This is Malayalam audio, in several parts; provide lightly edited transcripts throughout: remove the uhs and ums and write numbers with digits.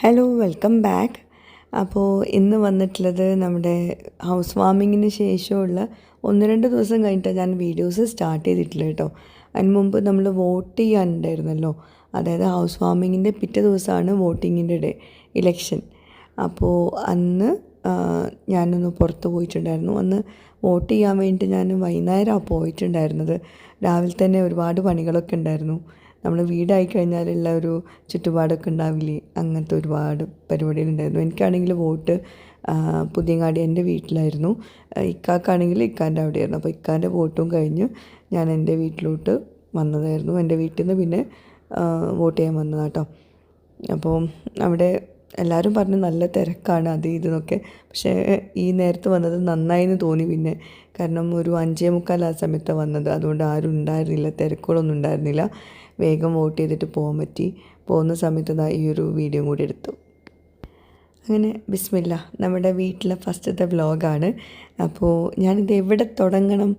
Hello welcome back. അപ്പോൾ ഇന്ന് വന്നിട്ടുള്ളത് നമ്മുടെ ഹൗസ് വാമിങ്ങിന് ശേഷമുള്ള 1-2 ദിവസം കഴിഞ്ഞിട്ട് ഞാൻ വീഡിയോസ് സ്റ്റാർട്ട് ചെയ്തിട്ടില്ല കേട്ടോ. അതിന് മുമ്പ് നമ്മൾ വോട്ട് ചെയ്യാനുണ്ടായിരുന്നല്ലോ, അതായത് ഹൗസ് വാമിങ്ങിൻ്റെ പിറ്റേ ദിവസമാണ് വോട്ടിങ്ങിൻ്റെ ഇലക്ഷൻ. അപ്പോൾ അന്ന് ഞാനൊന്ന് പുറത്ത് പോയിട്ടുണ്ടായിരുന്നു. അന്ന് വോട്ട് ചെയ്യാൻ വേണ്ടിയിട്ട് ഞാൻ വൈകുന്നേരമാണ് പോയിട്ടുണ്ടായിരുന്നത്. രാവിലെ തന്നെ ഒരുപാട് പണികളൊക്കെ ഉണ്ടായിരുന്നു. നമ്മൾ വീടായി കഴിഞ്ഞാലുള്ള ഒരു ചുറ്റുപാടൊക്കെ ഉണ്ടാവില്ലേ, അങ്ങനത്തെ ഒരുപാട് പരിപാടികളുണ്ടായിരുന്നു. എനിക്കാണെങ്കിൽ വോട്ട് പുതിയങ്ങാടി എൻ്റെ വീട്ടിലായിരുന്നു, ഇക്കാക്കാണെങ്കിൽ ഇക്കാൻ്റെ അവിടെയായിരുന്നു. അപ്പോൾ ഇക്കാൻ്റെ വോട്ടും കഴിഞ്ഞ് ഞാൻ എൻ്റെ വീട്ടിലോട്ട് വന്നതായിരുന്നു. എൻ്റെ വീട്ടിൽ നിന്ന് പിന്നെ വോട്ട് ചെയ്യാൻ വന്നതാണ് കേട്ടോ. അപ്പോൾ അവിടെ എല്ലാവരും പറഞ്ഞു നല്ല തിരക്കാണ് അത് ഇതെന്നൊക്കെ. പക്ഷേ ഈ നേരത്ത് വന്നത് നന്നായിന്ന് തോന്നി പിന്നെ. കാരണം ഒരു 5:45 ആ സമയത്താണ് വന്നത്, അതുകൊണ്ട് ആരും ഉണ്ടായിരുന്നില്ല, തിരക്കുകളൊന്നും ഉണ്ടായിരുന്നില്ല. വേഗം വോട്ട് ചെയ്തിട്ട് പോകാൻ പറ്റി. പോകുന്ന സമയത്ത് ഈ ഒരു വീഡിയോ കൂടി എടുത്തു. അങ്ങനെ ബിസ്മില്ല, നമ്മുടെ വീട്ടിലെ ഫസ്റ്റത്തെ വ്ലോഗാണ്. അപ്പോൾ ഞാനിത് എവിടെ തുടങ്ങണം,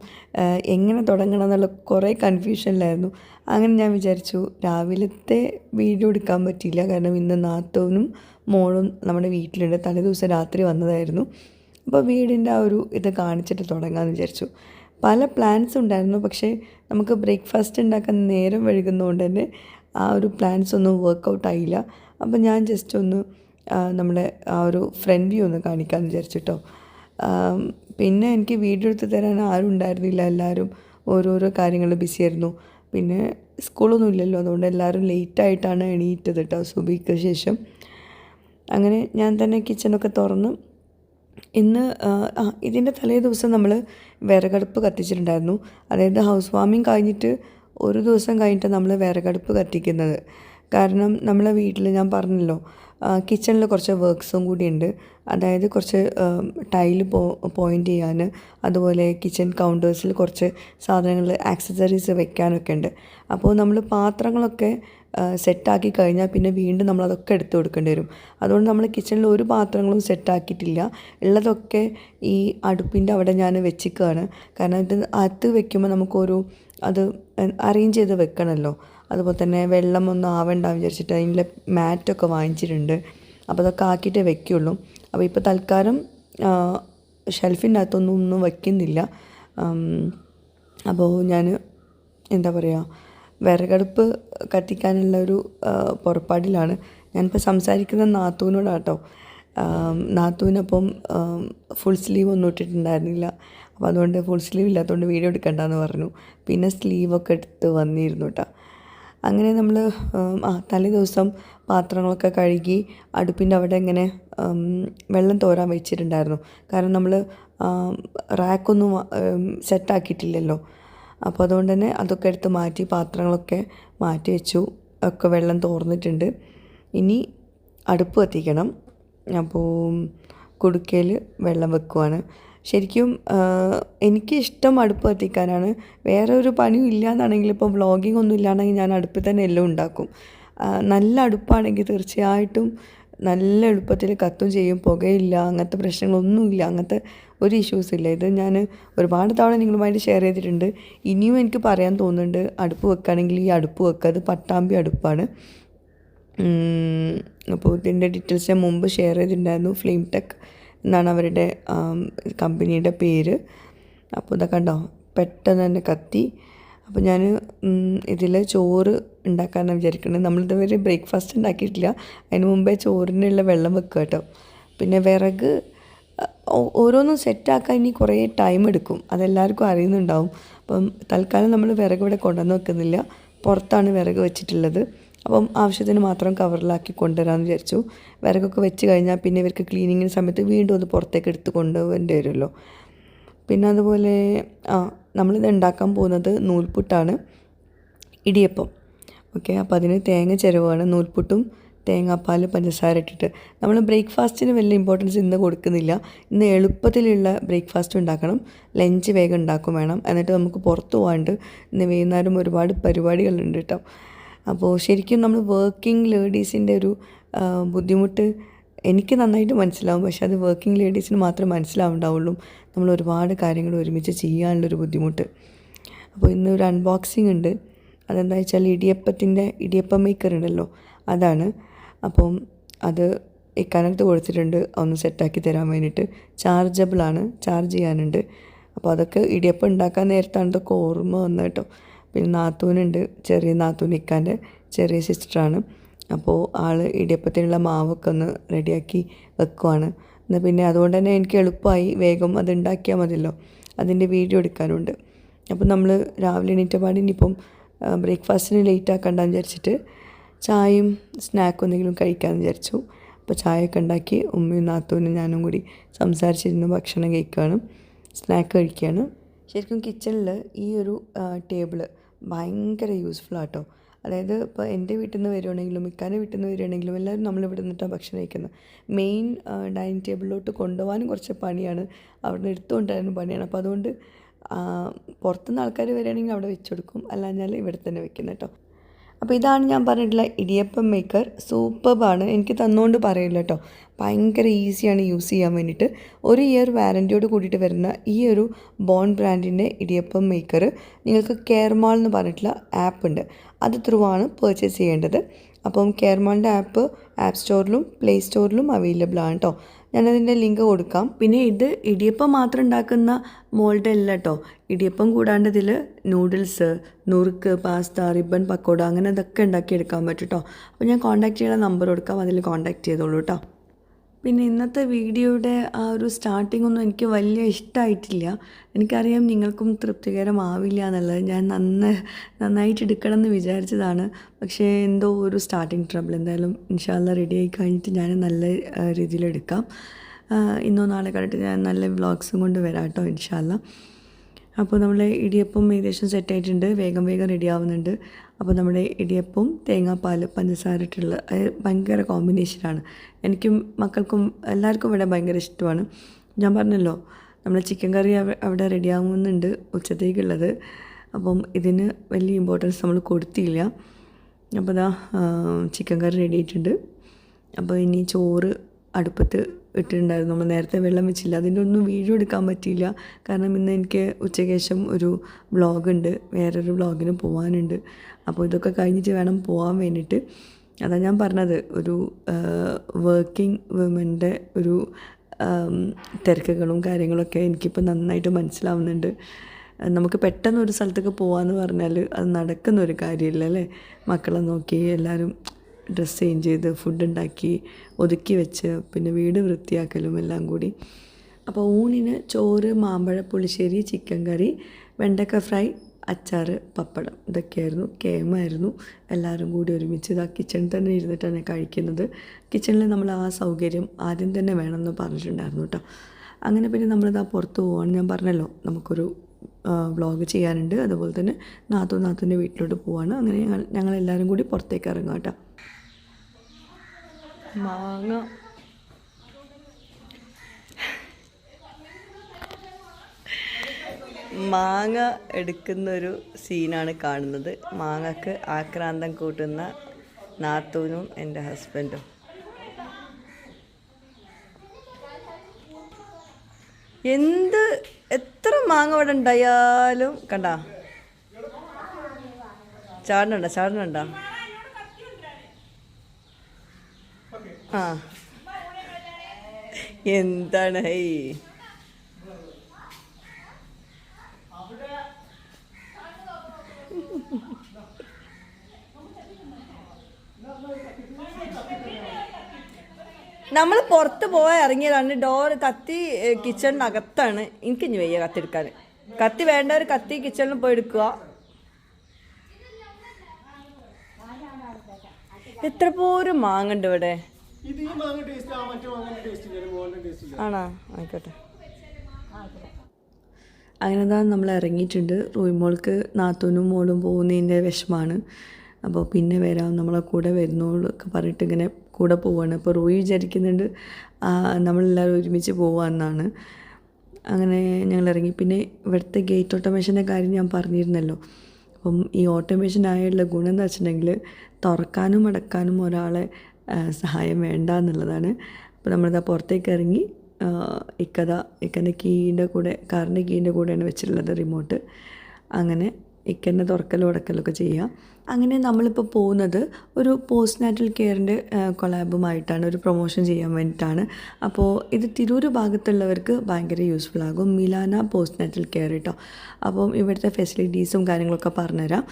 എങ്ങനെ തുടങ്ങണം എന്നുള്ള കുറേ കൺഫ്യൂഷനിലായിരുന്നു. അങ്ങനെ ഞാൻ വിചാരിച്ചു രാവിലത്തെ വീഡിയോ എടുക്കാൻ പറ്റിയില്ല, കാരണം ഇന്ന് നാത്തൂനും മോളും നമ്മുടെ വീട്ടിലുണ്ട്. തലേദിവസം രാത്രി വന്നതായിരുന്നു. അപ്പോൾ വീടിൻ്റെ ആ ഒരു ഇത് കാണിച്ചിട്ട് തുടങ്ങാമെന്ന് വിചാരിച്ചു. പല പ്ലാൻസ് ഉണ്ടായിരുന്നു, പക്ഷേ നമുക്ക് ബ്രേക്ക്ഫാസ്റ്റ് ഉണ്ടാക്കാൻ നേരം വൈകുന്നതുകൊണ്ട് തന്നെ ആ ഒരു പ്ലാൻസ് ഒന്നും വർക്കൗട്ട് ആയില്ല. അപ്പോൾ ഞാൻ ജസ്റ്റ് ഒന്ന് നമ്മുടെ ആ ഒരു ഫ്രണ്ട് വ്യൂ ഒന്ന് കാണിക്കാമെന്ന് വിചാരിച്ചിട്ടോ. പിന്നെ എനിക്ക് വീഡിയോ എടുത്ത് തരാൻ ആരും ഉണ്ടായിരുന്നില്ല, എല്ലാവരും ഓരോരോ കാര്യങ്ങൾ ബിസിയായിരുന്നു. പിന്നെ സ്കൂളൊന്നും ഇല്ലല്ലോ, അതുകൊണ്ട് എല്ലാവരും ലേറ്റായിട്ടാണ് എണീറ്റത് കേട്ടോ, സുബഹിക്ക് ശേഷം. അങ്ങനെ ഞാൻ തന്നെ കിച്ചണൊക്കെ തുറന്ന് ഇന്ന് ഇതിൻ്റെ തലേ ദിവസം നമ്മൾ വിറകടുപ്പ് കത്തിച്ചിട്ടുണ്ടായിരുന്നു. അതായത് ഹൗസ് വാമിങ് കഴിഞ്ഞിട്ട് ഒരു ദിവസം കഴിഞ്ഞിട്ട് നമ്മൾ വിറകടുപ്പ് കത്തിക്കുന്നത്. കാരണം നമ്മളെ വീട്ടിൽ ഞാൻ പറഞ്ഞല്ലോ കിച്ചണിൽ കുറച്ച് വർക്ക്സും കൂടിയുണ്ട്. അതായത് കുറച്ച് ടൈല് പോയിൻ്റ് ചെയ്യാൻ, അതുപോലെ കിച്ചൺ കൗണ്ടേഴ്സിൽ കുറച്ച് സാധനങ്ങൾ ആക്സസറീസ് വെക്കാനൊക്കെ ഉണ്ട്. അപ്പോൾ നമ്മൾ പാത്രങ്ങളൊക്കെ സെറ്റാക്കി കഴിഞ്ഞാൽ പിന്നെ വീണ്ടും നമ്മളതൊക്കെ എടുത്തു കൊടുക്കേണ്ടി വരും. അതുകൊണ്ട് നമ്മൾ കിച്ചണിൽ ഒരു പാത്രങ്ങളും സെറ്റാക്കിയിട്ടില്ല. ഉള്ളതൊക്കെ ഈ അടുപ്പിൻ്റെ അവിടെ ഞാൻ വെച്ചിരിക്കുകയാണ്. കാരണം ഇത് അകത്ത് വെക്കുമ്പോൾ നമുക്കൊരു അത് അറേഞ്ച് ചെയ്ത് വെക്കണമല്ലോ. അതുപോലെ തന്നെ വെള്ളമൊന്നും ആവേണ്ടാന്ന് വിചാരിച്ചിട്ട് അതിൻ്റെ മാറ്റൊക്കെ വാങ്ങിച്ചിട്ടുണ്ട്. അപ്പോൾ അതൊക്കെ ആക്കിയിട്ടേ വെക്കുള്ളൂ. അപ്പോൾ ഇപ്പോൾ തൽക്കാലം ഷെൽഫിൻ്റെ അകത്തൊന്നും വയ്ക്കുന്നില്ല. അപ്പോൾ ഞാൻ എന്താ പറയുക, വിറകടുപ്പ് കത്തിക്കാനുള്ള ഒരു പുറപ്പാടിലാണ്. ഞാനിപ്പോൾ സംസാരിക്കുന്ന നാത്തൂനോടാട്ടോ. നാത്തൂനപ്പം ഫുൾ സ്ലീവ് ഒന്നും ഇട്ടിട്ടുണ്ടായിരുന്നില്ല. അപ്പോൾ അതുകൊണ്ട് ഫുൾ സ്ലീവ് ഇല്ലാത്തതുകൊണ്ട് വീഡിയോ എടുക്കണ്ടെന്ന് പറഞ്ഞു. പിന്നെ സ്ലീവൊക്കെ എടുത്ത് വന്നിരുന്നു കേട്ടോ. അങ്ങനെ നമ്മൾ തലേ ദിവസം പാത്രങ്ങളൊക്കെ കഴുകി അടുപ്പിൻ്റെ അവിടെ ഇങ്ങനെ വെള്ളം തോരാൻ വെച്ചിട്ടുണ്ടായിരുന്നു. കാരണം നമ്മൾ റാക്കൊന്നും സെറ്റാക്കിയിട്ടില്ലല്ലോ. അപ്പോൾ അതുകൊണ്ട് തന്നെ അതൊക്കെ എടുത്ത് മാറ്റി പാത്രങ്ങളൊക്കെ മാറ്റി വെച്ചു. ഒക്കെ വെള്ളം തോർന്നിട്ടുണ്ട്. ഇനി അടുപ്പ് കത്തിക്കണം. അപ്പോൾ കുടുക്കയിൽ വെള്ളം വെക്കുവാണ്. ശരിക്കും എനിക്കിഷ്ടം അടുപ്പ് കത്തിക്കാനാണ്. വേറെ ഒരു പണിയും ഇല്ല എന്നാണെങ്കിൽ, ഇപ്പോൾ വ്ളോഗിങ് ഒന്നും ഇല്ലാണ്ടെങ്കിൽ ഞാൻ അടുപ്പിൽ തന്നെ എല്ലാം ഉണ്ടാക്കും. നല്ല അടുപ്പാണെങ്കിൽ തീർച്ചയായിട്ടും നല്ല എളുപ്പത്തിൽ കത്തും ചെയ്യും, പുകയില്ല, അങ്ങനത്തെ പ്രശ്നങ്ങളൊന്നുമില്ല, അങ്ങനത്തെ ഒരു ഇഷ്യൂസ് ഇല്ല. ഇത് ഞാൻ ഒരുപാട് തവണ നിങ്ങളുമായിട്ട് ഷെയർ ചെയ്തിട്ടുണ്ട്. ഇനിയും എനിക്ക് പറയാൻ തോന്നുന്നുണ്ട്, അടുപ്പ് വെക്കുകയാണെങ്കിൽ ഈ അടുപ്പ് വെക്കുക. അത് പട്ടാമ്പി അടുപ്പാണ്. അപ്പോൾ ഇതിൻ്റെ ഡീറ്റെയിൽസ് ഞാൻ മുമ്പ് ഷെയർ ചെയ്തിട്ടുണ്ടായിരുന്നു. ഫ്ലെയിം ടെക് എന്നാണ് അവരുടെ കമ്പനിയുടെ പേര്. അപ്പോൾ ഇതൊക്കെ കണ്ടോ, പെട്ടെന്ന് തന്നെ കത്തി. അപ്പോൾ ഞാൻ ഇതിൽ ചോറ് ഉണ്ടാക്കാനാണ് വിചാരിക്കുന്നത്. നമ്മളിതുവരെ ബ്രേക്ക്ഫാസ്റ്റ് ഉണ്ടാക്കിയിട്ടില്ല. അതിന് മുമ്പേ ചോറിനുള്ള വെള്ളം വെക്കുക കേട്ടോ. പിന്നെ വിറക് ഓരോന്നും സെറ്റാക്കാൻ ഇനി കുറേ ടൈം എടുക്കും, അതെല്ലാവർക്കും അറിയുന്നുണ്ടാവും. അപ്പം തൽക്കാലം നമ്മൾ വിറക് ഇവിടെ കൊണ്ടുവന്ന് വെക്കുന്നില്ല, പുറത്താണ് വിറക് വെച്ചിട്ടുള്ളത്. അപ്പം ആവശ്യത്തിന് മാത്രം കവറിലാക്കി കൊണ്ടുവരാമെന്ന് വിചാരിച്ചു. വിറകൊക്കെ വെച്ച് കഴിഞ്ഞാൽ പിന്നെ ഇവർക്ക് ക്ലീനിങ്ങിന് സമയത്ത് വീണ്ടും ഒന്ന് പുറത്തേക്ക് എടുത്ത് കൊണ്ടുപോകേണ്ടി വരുമല്ലോ. പിന്നെ അതുപോലെ നമ്മളിത് ഉണ്ടാക്കാൻ പോകുന്നത് നൂൽപുട്ടാണ്, ഇടിയപ്പം. ഓക്കെ, അപ്പോൾ അതിന് തേങ്ങ ചിരവാണ്. നൂൽപുട്ടും തേങ്ങാപ്പാൽ പഞ്ചസാര ഇട്ടിട്ട്. നമ്മൾ ബ്രേക്ക്ഫാസ്റ്റിന് വലിയ ഇമ്പോർട്ടൻസ് ഇന്ന് കൊടുക്കുന്നില്ല. ഇന്ന് എളുപ്പത്തിലുള്ള ബ്രേക്ക്ഫാസ്റ്റ് ഉണ്ടാക്കണം, ലഞ്ച് വേഗം ഉണ്ടാക്കും വേണം. എന്നിട്ട് നമുക്ക് പുറത്ത് പോകാണ്ട് ഇന്ന് വൈകുന്നേരം ഒരുപാട് പരിപാടികളുണ്ട് കേട്ടോ. അപ്പോൾ ശരിക്കും നമ്മൾ വർക്കിംഗ് ലേഡീസിൻ്റെ ഒരു ബുദ്ധിമുട്ട് എനിക്ക് നന്നായിട്ട് മനസ്സിലാവും. പക്ഷെ അത് വർക്കിംഗ് ലേഡീസിന് മാത്രമേ മനസ്സിലാവുണ്ടാവുള്ളൂ. നമ്മൾ ഒരുപാട് കാര്യങ്ങൾ ഒരുമിച്ച് ചെയ്യാനുള്ളൊരു ബുദ്ധിമുട്ട്. അപ്പോൾ ഇന്നൊരു അൺബോക്സിങ് ഉണ്ട്. അതെന്താ വെച്ചാൽ ഇടിയപ്പം മേക്കർ ഉണ്ടല്ലോ, അതാണ്. അപ്പം അത് ഇക്കാനത്ത് കൊടുത്തിട്ടുണ്ട് ഒന്ന് സെറ്റാക്കി തരാൻ വേണ്ടിയിട്ട്. ചാർജബിളാണ്, ചാർജ് ചെയ്യാനുണ്ട്. അപ്പോൾ അതൊക്കെ ഇടിയപ്പം ഉണ്ടാക്കാൻ നേരത്താണ് ഇതൊക്കെ ഓർമ്മ വന്നത് കേട്ടോ. പിന്നെ നാത്തൂനുണ്ട്, ചെറിയ നാത്തൂൻ ഇക്കാൻ്റെ ചെറിയ സിസ്റ്ററാണ്. അപ്പോൾ ആൾ ഇടിയപ്പത്തിനുള്ള മാവൊക്കെ ഒന്ന് റെഡിയാക്കി വെക്കുവാണ്. എന്നാൽ പിന്നെ അതുകൊണ്ട് തന്നെ എനിക്ക് എളുപ്പമായി, വേഗം അത് ഉണ്ടാക്കിയാൽ മതിയല്ലോ. അതിൻ്റെ വീഡിയോ എടുക്കാനുണ്ട്. അപ്പോൾ നമ്മൾ രാവിലെ എണീറ്റ പാടി ഇനിയിപ്പം ബ്രേക്ക്ഫാസ്റ്റിന് ലേറ്റ് ആക്കണ്ടെന്ന് വിചാരിച്ചിട്ട് ചായയും സ്നാക്കും എന്തെങ്കിലും കഴിക്കാമെന്ന് വിചാരിച്ചു. അപ്പോൾ ചായയൊക്കെ ഉണ്ടാക്കി ഉമ്മയും നാത്തൂനും ഞാനും കൂടി സംസാരിച്ചിരുന്ന് ഭക്ഷണം കഴിക്കുകയാണ്, സ്നാക്ക് കഴിക്കുകയാണ്. ശരിക്കും കിച്ചണിൽ ഈ ഒരു ടേബിള് ഭയങ്കര യൂസ്ഫുള്ളാട്ടോ. അതായത് ഇപ്പോൾ എൻ്റെ വീട്ടിൽ നിന്ന് വരുവാണെങ്കിലും ഇക്കാൻ്റെ വീട്ടിൽ നിന്ന് വരികയാണെങ്കിലും എല്ലാവരും നമ്മളിവിടെ നിന്നിട്ടാണ് ഭക്ഷണം കഴിക്കുന്നത്. മെയിൻ ഡൈനിങ് ടേബിളിലോട്ട് കൊണ്ടുപോകാനും കുറച്ച് പണിയാണ്, അവിടെ നിന്ന് എടുത്തുകൊണ്ടുവരാനും പണിയാണ്. അപ്പോൾ അതുകൊണ്ട് പുറത്തുനിന്ന് ആൾക്കാർ വരികയാണെങ്കിൽ അവിടെ വെച്ച് കൊടുക്കും, അല്ലാഞ്ഞാൽ ഇവിടെ തന്നെ വെക്കുന്നത് കേട്ടോ. അപ്പോൾ ഇതാണ് ഞാൻ പറഞ്ഞിട്ടുള്ള ഇടിയപ്പം മേക്കർ. സൂപ്പർബാണ്, എനിക്ക് തന്നുകൊണ്ട് പറയില്ല കേട്ടോ. ഭയങ്കര ഈസിയാണ് യൂസ് ചെയ്യാൻ വേണ്ടിയിട്ട്. 1 ഇയർ വാറൻറ്റിയോട് കൂടിയിട്ട് വരുന്ന ഈ ഒരു ബോൺ ബ്രാൻഡിൻ്റെ ഇടിയപ്പം മേക്കർ നിങ്ങൾക്ക് കെയർമാൾ എന്ന് പറഞ്ഞിട്ടുള്ള ആപ്പ് ഉണ്ട്, അത് ത്രൂ ആണ് പർച്ചേസ് ചെയ്യേണ്ടത്. അപ്പം കെയർമാളിൻ്റെ ആപ്പ് സ്റ്റോറിലും പ്ലേ സ്റ്റോറിലും അവൈലബിൾ ആണ് കേട്ടോ. ഞാനതിൻ്റെ ലിങ്ക് കൊടുക്കാം. പിന്നെ ഇത് ഇടിയപ്പം മാത്രം ഉണ്ടാക്കുന്ന മോൾഡ് അല്ല കേട്ടോ. ഇടിയപ്പം കൂടാണ്ട് ഇതിൽ നൂഡിൽസ്, നുറുക്ക്, പാസ്ത, റിബൺ പക്കോട അങ്ങനെ ഇതൊക്കെ ഉണ്ടാക്കിയെടുക്കാൻ പറ്റും കേട്ടോ. അപ്പോൾ ഞാൻ കോൺടാക്റ്റ് ചെയ്യുന്ന നമ്പർ കൊടുക്കാം, അതിൽ കോൺടാക്റ്റ് ചെയ്തോളൂ കേട്ടോ. പിന്നെ ഇന്നത്തെ വീഡിയോയുടെ ആ ഒരു സ്റ്റാർട്ടിംഗ് ഒന്നും എനിക്ക് വലിയ ഇഷ്ടമായിട്ടില്ല. എനിക്കറിയാം നിങ്ങൾക്കും തൃപ്തികരമാവില്ല എന്നുള്ളത്. ഞാൻ നന്നായിട്ട് എടുക്കണം എന്ന് വിചാരിച്ചതാണ്. പക്ഷേ എന്തോ ഒരു സ്റ്റാർട്ടിങ് ട്രബിൾ. എന്തായാലും ഇൻഷാ അല്ലാഹ് റെഡി ആയി കഴിഞ്ഞിട്ട് ഞാൻ നല്ല രീതിയിലെടുക്കാം. ഇന്നോ നാളെ കണ്ടിട്ട് ഞാൻ നല്ല വ്ളോഗ്സും കൊണ്ട് വരാം കേട്ടോ ഇൻഷാ അല്ലാഹ്. അപ്പോൾ നമ്മളെ ഇടിയപ്പം ഏകദേശം സെറ്റായിട്ടുണ്ട്, വേഗം റെഡി ആവുന്നുണ്ട്. അപ്പോൾ നമ്മുടെ ഇടിയപ്പം തേങ്ങാപ്പാൽ പഞ്ചസാര ഇട്ടുള്ള ഭയങ്കര കോമ്പിനേഷനാണ്. എനിക്കും മക്കൾക്കും എല്ലാവർക്കും ഇവിടെ ഭയങ്കര ഇഷ്ടമാണ്. ഞാൻ പറഞ്ഞല്ലോ നമ്മൾ ചിക്കൻ കറി അവിടെ റെഡി ആവുന്നുണ്ട് ഉച്ചത്തേക്കുള്ളത്. അപ്പം ഇതിന് വലിയ ഇമ്പോർട്ടൻസ് നമ്മൾ കൊടുത്തില്ല. അപ്പോൾ ഇതാ ചിക്കൻ കറി റെഡി ആയിട്ടുണ്ട്. അപ്പോൾ ഇനി ചോറ് അടുപ്പത്ത് ഇട്ടിട്ടുണ്ടായിരുന്നു. നമ്മൾ നേരത്തെ വെള്ളം വെച്ചില്ല, അതിൻ്റെ ഒന്നും വീഡിയോ എടുക്കാൻ പറ്റിയില്ല. കാരണം ഇന്ന് എനിക്ക് ഉച്ചയ്ക്ക് ശേഷം ഒരു വ്ളോഗുണ്ട്, വേറൊരു വ്ളോഗിന് പോകാനുണ്ട്. അപ്പോൾ ഇതൊക്കെ കഴിഞ്ഞിട്ട് വേണം പോകാൻ വേണ്ടിയിട്ട്. അതാണ് ഞാൻ പറഞ്ഞത്, ഒരു വർക്കിംഗ് വുമൻ്റെ ഒരു തിരക്കുകളും കാര്യങ്ങളൊക്കെ എനിക്കിപ്പോൾ നന്നായിട്ട് മനസ്സിലാവുന്നുണ്ട്. നമുക്ക് പെട്ടെന്ന് ഒരു സ്ഥലത്തേക്ക് പോകാമെന്ന് പറഞ്ഞാൽ അത് നടക്കുന്നൊരു കാര്യമില്ല അല്ലേ. മക്കളെ നോക്കി എല്ലാവരും ഡ്രസ്സ് ചേഞ്ച് ചെയ്ത് ഫുഡ് ഉണ്ടാക്കി ഒതുക്കി വെച്ച് പിന്നെ വീട് വൃത്തിയാക്കലും എല്ലാം കൂടി. അപ്പോൾ ഊണിന് ചോറ്, മാമ്പഴ പുളിശ്ശേരി, ചിക്കൻ കറി, വെണ്ടക്ക ഫ്രൈ, അച്ചാർ, പപ്പടം, ഇതൊക്കെയായിരുന്നു. കേമായിരുന്നു. എല്ലാവരും കൂടി ഒരുമിച്ച് ഇതാ കിച്ചണിൽ തന്നെ ഇരുന്നിട്ടാണ് കഴിക്കുന്നത്. കിച്ചണിൽ നമ്മൾ ആ സൗകര്യം ആദ്യം തന്നെ വേണമെന്ന് പറഞ്ഞിട്ടുണ്ടായിരുന്നു കേട്ടോ. അങ്ങനെ പിന്നെ നമ്മളിതാ പുറത്ത് പോവാണ്. ഞാൻ പറഞ്ഞല്ലോ നമുക്കൊരു വ്ളോഗ് ചെയ്യാനുണ്ട്. അതുപോലെ തന്നെ നാത്തൂൻ്റെ വീട്ടിലോട്ട് പോവാണ്. അങ്ങനെ ഞങ്ങളെല്ലാവരും കൂടി പുറത്തേക്ക് ഇറങ്ങാം കേട്ടോ. മാങ്ങ എടുക്കുന്നൊരു സീനാണ് കാണുന്നത്. മാങ്ങക്ക് ആക്രാന്തം കൂട്ടുന്ന നാത്തൂനും എൻ്റെ ഹസ്ബൻഡും. എത്ര മാങ്ങ ഇവിടെ ഉണ്ടായാലും കണ്ടാ ചാടണുണ്ടോ ആ എന്താണ് നമ്മൾ പുറത്ത് പോകാൻ ഇറങ്ങിയതാണ്. ഡോർ കത്തി കിച്ചണിനകത്താണ്. എനിക്ക് ഇനി വയ്യ കത്തി എടുക്കാൻ. കത്തി വേണ്ടവർ കത്തി കിച്ചണിൽ പോയി എടുക്കുക. എത്ര പോരും മാങ്ങണ്ട് ഇവിടെ. ആണോ, ആയിക്കോട്ടെ. അങ്ങനെ തന്നെ നമ്മൾ ഇറങ്ങിയിട്ടുണ്ട്. റൂമോൾക്ക് നാത്തൂനും മോളും പോകുന്നതിൻ്റെ വിഷമാണ്. അപ്പോൾ പിന്നെ വരാം, നമ്മളെ കൂടെ വരുന്നോളൊക്കെ പറഞ്ഞിട്ട് ഇങ്ങനെ കൂടെ പോവുകയാണ്. അപ്പോൾ റൂയി വിചാരിക്കുന്നുണ്ട് നമ്മളെല്ലാവരും ഒരുമിച്ച് പോകാമെന്നാണ്. അങ്ങനെ ഞങ്ങൾ ഇറങ്ങി. പിന്നെ ഇവിടുത്തെ ഗേറ്റ് ഓട്ടോമേഷൻ്റെ കാര്യം ഞാൻ പറഞ്ഞിരുന്നല്ലോ. അപ്പം ഈ ഓട്ടോമേഷൻ ആയുള്ള ഗുണം എന്താ വെച്ചിട്ടുണ്ടെങ്കിൽ തുറക്കാനും അടക്കാനും ഒരാളെ സഹായം വേണ്ട എന്നുള്ളതാണ്. അപ്പോൾ നമ്മളിതാ പുറത്തേക്ക് ഇറങ്ങി. ഇക്കൻ്റെ കീൻ്റെ കൂടെ, കാറിൻ്റെ കീൻ്റെ കൂടെയാണ് വെച്ചിട്ടുള്ളത് റിമോട്ട്. അങ്ങനെ ഇക്കന്നെ തുറക്കലും അടക്കലൊക്കെ ചെയ്യാം. അങ്ങനെ നമ്മളിപ്പോൾ പോകുന്നത് ഒരു പോസ്റ്റ് നാറ്റൽ കെയറിൻ്റെ കൊളാബുമായിട്ടാണ്, ഒരു പ്രൊമോഷൻ ചെയ്യാൻ വേണ്ടിയിട്ടാണ്. അപ്പോൾ ഇത് തിരൂർ ഭാഗത്തുള്ളവർക്ക് ഭയങ്കര യൂസ്ഫുൾ ആകും. മിലാന പോസ്റ്റ് നാറ്റൽ കെയർ കേട്ടോ. അപ്പം ഇവിടുത്തെ ഫെസിലിറ്റീസും കാര്യങ്ങളൊക്കെ പറഞ്ഞുതരാം.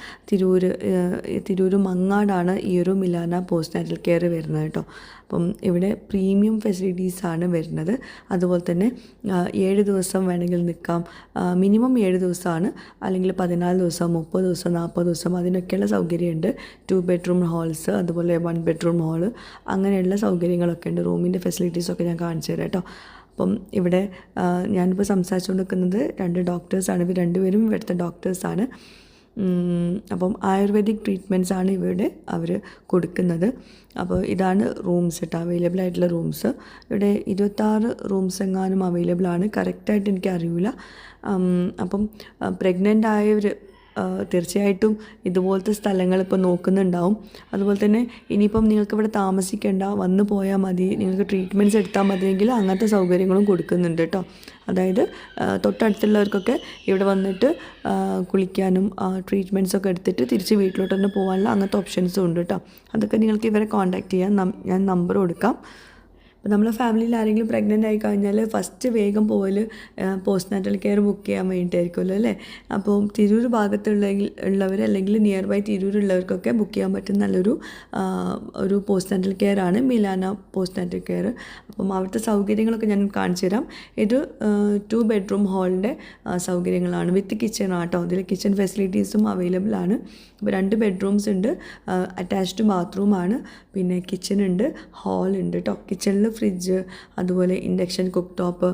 തിരൂർ മങ്ങാടാണ് ഈ ഒരു മിലാന പോസ്റ്റ് നാറ്റൽ കെയർ വരുന്നത് കേട്ടോ. അപ്പം ഇവിടെ പ്രീമിയം ഫെസിലിറ്റീസാണ് വരുന്നത്. അതുപോലെ തന്നെ 7 ദിവസം വേണമെങ്കിൽ നിൽക്കാം. മിനിമം 7 ദിവസമാണ്, അല്ലെങ്കിൽ 14 ദിവസം, 30 ദിവസം, 40 ദിവസം അതിനൊക്കെയുള്ള സൗകര്യമുണ്ട്. 2 ബെഡ്റൂം ഹാൾസ്, അതുപോലെ 1 ബെഡ്റൂം ഹാള്, അങ്ങനെയുള്ള സൗകര്യങ്ങളൊക്കെ ഉണ്ട്. റൂമിൻ്റെ ഫെസിലിറ്റീസൊക്കെ ഞാൻ കാണിച്ചു തരാം കേട്ടോ. അപ്പം ഇവിടെ ഞാനിപ്പോൾ സംസാരിച്ചുകൊണ്ട് നിൽക്കുന്നത് 2 ഡോക്ടേഴ്സാണ്. ഇവർ രണ്ടുപേരും ഇവിടുത്തെ ഡോക്ടേഴ്സാണ്. അപ്പം ആയുർവേദിക് ട്രീറ്റ്മെൻറ്റ്സ് ആണ് ഇവിടെ അവർ കൊടുക്കുന്നത്. അപ്പോൾ ഇതാണ് റൂംസ് കേട്ടോ, അവൈലബിൾ ആയിട്ടുള്ള റൂംസ്. ഇവിടെ 26 റൂംസ് എങ്ങാനും അവൈലബിൾ ആണ്, കറക്റ്റായിട്ട് എനിക്ക് അറിയില്ല. അപ്പം പ്രഗ്നൻ്റ് ആയവർ തീർച്ചയായിട്ടും ഇതുപോലത്തെ സ്ഥലങ്ങൾ ഇപ്പോൾ നോക്കുന്നുണ്ടാവും. അതുപോലെ തന്നെ ഇനിയിപ്പം നിങ്ങൾക്ക് ഇവിടെ താമസിക്കേണ്ട, വന്നു പോയാൽ മതി, നിങ്ങൾക്ക് ട്രീറ്റ്മെൻറ്റ്സ് എടുത്താൽ മതിയെങ്കിൽ അങ്ങനത്തെ സൗകര്യങ്ങളും കൊടുക്കുന്നുണ്ട് കേട്ടോ. അതായത് തൊട്ടടുത്തുള്ളവർക്കൊക്കെ ഇവിടെ വന്നിട്ട് കുളിക്കാനും ട്രീറ്റ്മെൻറ്റ്സൊക്കെ എടുത്തിട്ട് തിരിച്ച് വീട്ടിലോട്ട് തന്നെ പോകാനുള്ള അങ്ങനത്തെ ഓപ്ഷൻസും ഉണ്ട് കേട്ടോ. അതൊക്കെ നിങ്ങൾക്ക് ഇവരെ കോൺടാക്റ്റ് ചെയ്യാം. ഞാൻ നമ്പർ കൊടുക്കാം. അപ്പോൾ നമ്മളെ ഫാമിലിയിൽ ആരെങ്കിലും പ്രഗ്നൻ്റ് ആയി കഴിഞ്ഞാൽ ഫസ്റ്റ് വേഗം പോകൽ പോസ്റ്റ് നാറ്റൽ കെയർ ബുക്ക് ചെയ്യാൻ വേണ്ടിയിട്ടായിരിക്കുമല്ലോ അല്ലേ. അപ്പോൾ തിരൂർ ഭാഗത്തുള്ളവർ അല്ലെങ്കിൽ നിയർ ബൈ തിരൂരുള്ളവർക്കൊക്കെ ബുക്ക് ചെയ്യാൻ പറ്റുന്ന ഒരു പോസ്റ്റ് നാറ്റൽ കെയർ ആണ് മിലാന പോസ്റ്റ് നാറ്റൽ കെയർ. അപ്പം അവിടുത്തെ സൗകര്യങ്ങളൊക്കെ ഞാൻ കാണിച്ചു തരാം. ഇത് 2 ബെഡ്റൂം ഹാളിൻ്റെ സൗകര്യങ്ങളാണ്, വിത്ത് കിച്ചൺ ആട്ടോ. ഇതിൽ കിച്ചൺ ഫെസിലിറ്റീസും അവൈലബിൾ ആണ്. അപ്പോൾ 2 ബെഡ്റൂംസ് ഉണ്ട്, അറ്റാച്ച്ഡ് ബാത്റൂമാണ്, പിന്നെ കിച്ചൺ ഉണ്ട്, ഹാൾ ഉണ്ട് കേട്ടോ. കിച്ചണിൽ ഫ്രിഡ്ജ്, അതുപോലെ ഇൻഡക്ഷൻ കുക്ക് ടോപ്പ്,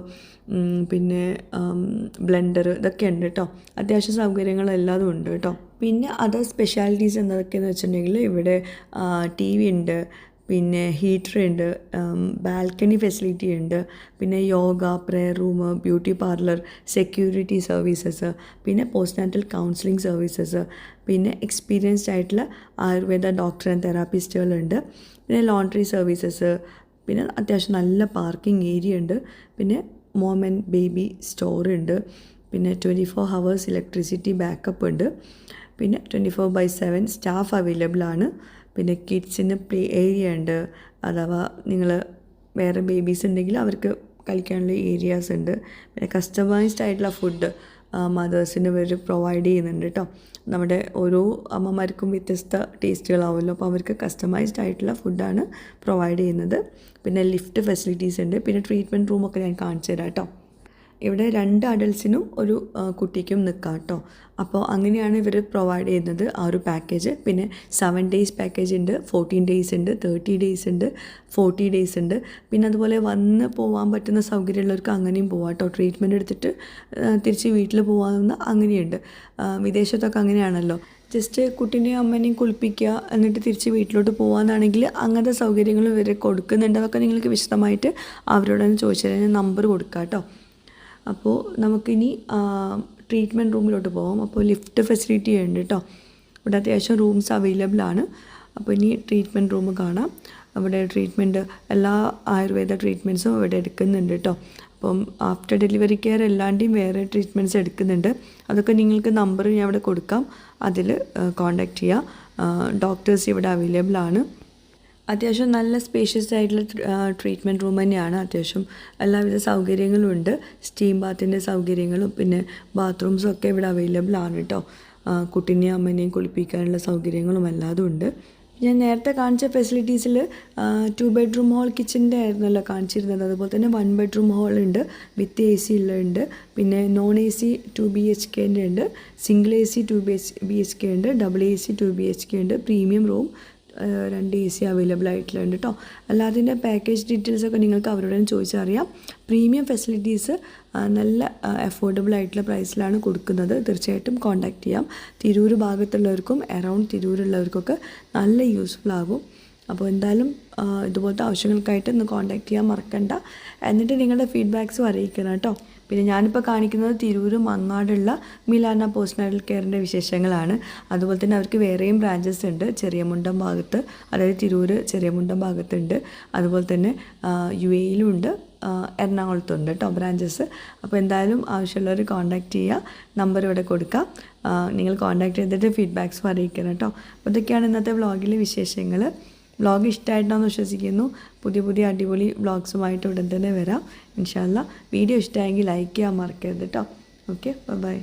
പിന്നെ ബ്ലെൻഡർ, ഇതൊക്കെ ഉണ്ട് കേട്ടോ. അത്യാവശ്യ സൗകര്യങ്ങളെല്ലാതും ഉണ്ട് കേട്ടോ. പിന്നെ അതർ സ്പെഷ്യാലിറ്റീസ് എന്തൊക്കെയെന്ന് വെച്ചിട്ടുണ്ടെങ്കിൽ ഇവിടെ TV ഉണ്ട്, പിന്നെ ഹീറ്റർ ഉണ്ട്, ബാൽക്കണി ഫെസിലിറ്റി ഉണ്ട്, പിന്നെ yoga, prayer room, beauty parlour, security services, പിന്നെ പോസ്റ്റ് നാറ്റൽ കൗൺസിലിംഗ് സർവീസസ്, പിന്നെ എക്സ്പീരിയൻസ്ഡ് ആയിട്ടുള്ള ആയുർവേദ ഡോക്ടർ ആൻഡ് തെറാപ്പിസ്റ്റുകളുണ്ട്, പിന്നെ ലോണ്ട്രി സർവീസസ്, പിന്നെ അത്യാവശ്യം നല്ല പാർക്കിംഗ് ഏരിയ ഉണ്ട്, പിന്നെ മോം ആൻഡ് ബേബി സ്റ്റോർ ഉണ്ട്, പിന്നെ 24 hours ഇലക്ട്രിസിറ്റി ബാക്കപ്പ് ഉണ്ട്, പിന്നെ 24/7 സ്റ്റാഫ് അവൈലബിൾ ആണ്, പിന്നെ കിഡ്സിന് പ്ലേ ഏരിയ ഉണ്ട്. അഥവാ നിങ്ങൾ വേറെ ബേബീസ് ഉണ്ടെങ്കിൽ അവർക്ക് കളിക്കാനുള്ള ഏരിയാസ് ഉണ്ട്. പിന്നെ കസ്റ്റമൈസ്ഡ് ആയിട്ടുള്ള ഫുഡ് മദേഴ്സിന് ഇവർ പ്രൊവൈഡ് ചെയ്യുന്നുണ്ട് കേട്ടോ. നമ്മുടെ ഓരോ അമ്മമാർക്കും വ്യത്യസ്ത ടേസ്റ്റുകളാവുമല്ലോ, അപ്പോൾ അവർക്ക് കസ്റ്റമൈസ്ഡ് ആയിട്ടുള്ള ഫുഡാണ് പ്രൊവൈഡ് ചെയ്യുന്നത്. പിന്നെ ലിഫ്റ്റ് ഫെസിലിറ്റീസ് ഉണ്ട്, പിന്നെ ട്രീറ്റ്മെൻറ്റ് റൂമൊക്കെ ഞാൻ കാണിച്ചു തരാം കേട്ടോ. ഇവിടെ 2 അഡൽസിനും ഒരു കുട്ടിക്കും നിൽക്കാം കേട്ടോ. അപ്പോൾ അങ്ങനെയാണ് ഇവർ പ്രൊവൈഡ് ചെയ്യുന്നത് ആ ഒരു പാക്കേജ്. പിന്നെ 7 days പാക്കേജ് ഉണ്ട്, 14 days ഉണ്ട്, 30 days ഉണ്ട്, 40 days ഉണ്ട്. പിന്നെ അതുപോലെ വന്ന് പോകാൻ പറ്റുന്ന സൗകര്യമുള്ളവർക്ക് അങ്ങനെയും പോകാം കേട്ടോ. ട്രീറ്റ്മെൻറ്റ് എടുത്തിട്ട് തിരിച്ച് വീട്ടിൽ പോകാമെന്ന് അങ്ങനെയുണ്ട്. വിദേശത്തൊക്കെ അങ്ങനെയാണല്ലോ, ജസ്റ്റ് കുട്ടീനെയും അമ്മേനെയും കുളിപ്പിക്കുക എന്നിട്ട് തിരിച്ച് വീട്ടിലോട്ട് പോകാമെന്നാണെങ്കിൽ അങ്ങനത്തെ സൗകര്യങ്ങൾ ഇവർ കൊടുക്കുന്നുണ്ട്. അതൊക്കെ നിങ്ങൾക്ക് വിശദമായിട്ട് അവരോടൊന്ന് ചോദിച്ചാൽ ഞാൻ നമ്പർ കൊടുക്കാം കേട്ടോ. അപ്പോൾ നമുക്കിനി ട്രീറ്റ്മെൻറ്റ് റൂമിലോട്ട് പോകാം. അപ്പോൾ ലിഫ്റ്റ് ഫെസിലിറ്റി ഉണ്ട് കേട്ടോ. ഇവിടെ അത്യാവശ്യം റൂംസ് അവൈലബിൾ ആണ്. അപ്പോൾ ഇനി ട്രീറ്റ്മെൻറ്റ് റൂം കാണാം. അവിടെ ട്രീറ്റ്മെൻറ്റ് എല്ലാ ആയുർവേദ ട്രീറ്റ്മെൻറ്റ്സും ഇവിടെ എടുക്കുന്നുണ്ട് കേട്ടോ. അപ്പം ആഫ്റ്റർ ഡെലിവറി കെയർ എല്ലാണ്ടേയും വേറെ ട്രീറ്റ്മെൻറ്റ്സ് എടുക്കുന്നുണ്ട്. അതൊക്കെ നിങ്ങൾക്ക് നമ്പർ ഞാൻ ഇവിടെ കൊടുക്കാം, അതിൽ കോൺടാക്റ്റ് ചെയ്യുക. ഡോക്ടേഴ്സ് ഇവിടെ അവൈലബിൾ ആണ്. അത്യാവശ്യം നല്ല സ്പേഷ്യസ് ആയിട്ടുള്ള ട്രീറ്റ്മെൻറ്റ് റൂം തന്നെയാണ്. അത്യാവശ്യം എല്ലാവിധ സൗകര്യങ്ങളും ഉണ്ട്. സ്റ്റീം ബാത്തിൻ്റെ സൗകര്യങ്ങളും പിന്നെ ബാത്റൂംസും ഒക്കെ ഇവിടെ അവൈലബിൾ ആണ് കേട്ടോ. കുട്ടീനെയും അമ്മേനെയും കുളിപ്പിക്കാനുള്ള സൗകര്യങ്ങളും എല്ലാതും ഉണ്ട്. ഞാൻ നേരത്തെ കാണിച്ച ഫെസിലിറ്റീസിൽ 2 ബെഡ്റൂം ഹാൾ കിച്ചൻ്റെ ആയിരുന്നല്ലോ കാണിച്ചിരുന്നത്. അതുപോലെ തന്നെ 1 ബെഡ്റൂം ഹാൾ ഉണ്ട്, വിത്ത് AC ഉള്ളുണ്ട്, പിന്നെ നോൺ AC 2 BHK ഉണ്ട്, സിംഗിൾ AC 2 BHK ഉണ്ട്, ഡബിൾ AC 2 BHK ഉണ്ട്, പ്രീമിയം റൂം 2 AC അവൈലബിൾ ആയിട്ടുള്ളത് കേട്ടോ. അല്ലാതിൻ്റെ പാക്കേജ് ഡീറ്റെയിൽസൊക്കെ നിങ്ങൾക്ക് അവരോട് ചോദിച്ചറിയാം. പ്രീമിയം ഫെസിലിറ്റീസ് നല്ല അഫോർഡബിൾ ആയിട്ടുള്ള പ്രൈസിലാണ് കൊടുക്കുന്നത്. തീർച്ചയായിട്ടും കോൺടാക്റ്റ് ചെയ്യാം. തിരൂർ ഭാഗത്തുള്ളവർക്കും അറൗണ്ട് തിരൂരുള്ളവർക്കൊക്കെ നല്ല യൂസ്ഫുൾ ആകും. അപ്പോൾ എന്തായാലും ഇതുപോലത്തെ ആവശ്യങ്ങൾക്കായിട്ട് ഒന്ന് കോൺടാക്റ്റ് ചെയ്യാൻ മറക്കണ്ട. എന്നിട്ട് നിങ്ങളുടെ ഫീഡ്ബാക്സും അറിയിക്കണം കേട്ടോ. പിന്നെ ഞാനിപ്പോൾ കാണിക്കുന്നത് തിരൂർ മങ്ങാടുള്ള മിലാന പോസ്റ്റ് നാറ്റൽ കെയറിൻ്റെ വിശേഷങ്ങളാണ്. അതുപോലെ തന്നെ അവർക്ക് വേറെയും ബ്രാഞ്ചസ് ഉണ്ട്. ചെറിയമുണ്ടം ഭാഗത്ത്, അതായത് തിരൂർ ചെറിയമുണ്ടം ഭാഗത്തുണ്ട്. അതുപോലെ തന്നെ UAE യിലും ഉണ്ട്, എറണാകുളത്തുണ്ട് കേട്ടോ ബ്രാഞ്ചസ്. അപ്പോൾ എന്തായാലും ആവശ്യമുള്ളവർ കോൺടാക്റ്റ് ചെയ്യുക, നമ്പർ ഇവിടെ കൊടുക്കാം. നിങ്ങൾ കോൺടാക്റ്റ് ചെയ്തിട്ട് ഫീഡ്ബാക്ക്സും അറിയിക്കണം കേട്ടോ. അപ്പോൾ ഇതൊക്കെയാണ് ഇന്നത്തെ വ്ളോഗിലെ വിശേഷങ്ങൾ. വ്ളോഗ് ഇഷ്ടമായിട്ടാണെന്ന് വിശ്വസിക്കുന്നു. പുതിയ പുതിയ അടിപൊളി വ്ളോഗ്സുമായിട്ട് ഉടൻ തന്നെ വരാം ഇൻഷാ അല്ലാ. വീഡിയോ ഇഷ്ടമായെങ്കിൽ ലൈക്ക് ചെയ്യാൻ മറക്കരുത് കേട്ടോ. Okay, by.